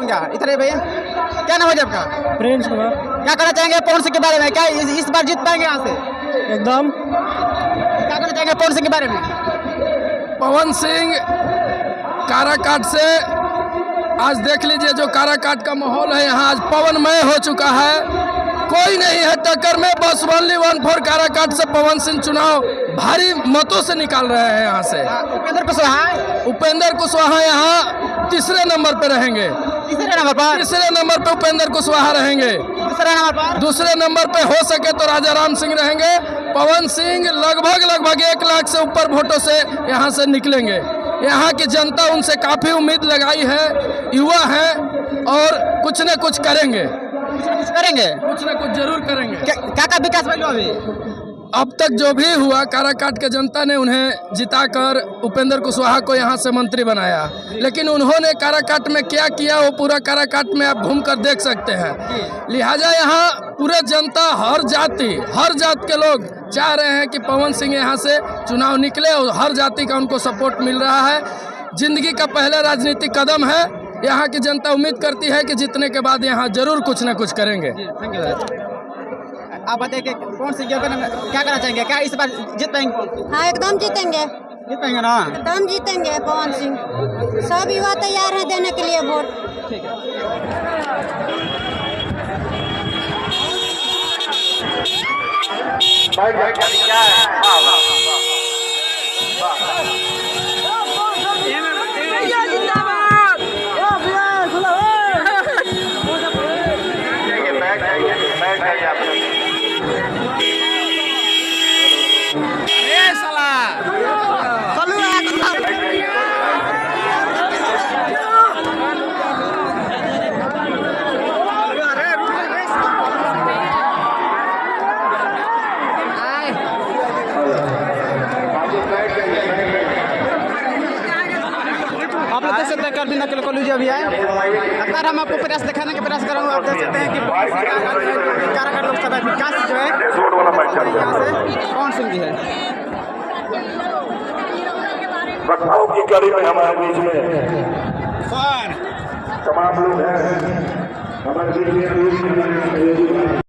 क्या? इधर है भैया, क्या नाम है जी आपका? प्रिंस कुमार। क्या कहना चाहेंगे पवन सिंह के बारे में? क्या इस बार जीत पाएंगे यहाँ से? एकदम। क्या कहना चाहेंगे पवन सिंह के बारे में? पवन सिंह काराकाट से आज देख लीजिए, जो काराकाट का माहौल है यहाँ आज पवनमय हो चुका है। कोई नहीं है टक्कर में, बस ओनली 1-4 काराकाट से पवन सिंह चुनाव भारी मतों से निकाल रहे हैं यहाँ से। उपेंद्र कुशवाहा यहाँ तीसरे नंबर पे रहेंगे। तीसरे नंबर पे उपेंद्र कुशवाहा रहेंगे। दूसरे नंबर पे हो सके तो राजा राम सिंह रहेंगे। पवन सिंह लगभग 1 लाख से ऊपर वोटों से यहाँ से निकलेंगे। यहाँ की जनता उनसे काफी उम्मीद लगाई है, युवा हैं और कुछ न कुछ करेंगे। कुछ न कुछ जरूर करेंगे। क्या विकास भाई अभी अब तक जो भी हुआ, काराकाट के जनता ने उन्हें जिताकर उपेंद्र कुशवाहा को यहाँ से मंत्री बनाया, लेकिन उन्होंने काराकाट में क्या किया वो पूरा काराकाट में आप घूमकर देख सकते हैं। लिहाजा यहाँ पूरे जनता, हर जात के लोग चाह रहे हैं कि पवन सिंह यहाँ से चुनाव निकले और हर जाति का उनको सपोर्ट मिल रहा है। जिंदगी का पहला राजनीतिक कदम है। यहाँ की जनता उम्मीद करती है कि जीतने के बाद यहाँ जरूर कुछ न कुछ करेंगे। आप बताइए कि कौन सी क्या करना चाहेंगे? क्या इस बार जीत पाएंगे? हाँ, एकदम जीतेंगे। जीत पाएंगे ना? एकदम जीतेंगे पवन सिंह। सब युवा तैयार हैं देने के लिए वोट। ठीक आप लोग देख सकते हैं करबी नकल को लीजिए अभी आए। अगर हम आपको प्रयास दिखाने का प्रयास करूँगा, आप देख सकते हैं कि काराकाट लोकसभा विकास जो है यहाँ से पवन सिंह जी है। बख्ताओं की कड़ी में हमारे बीच में तमाम लोग हैं हमारे बीच में।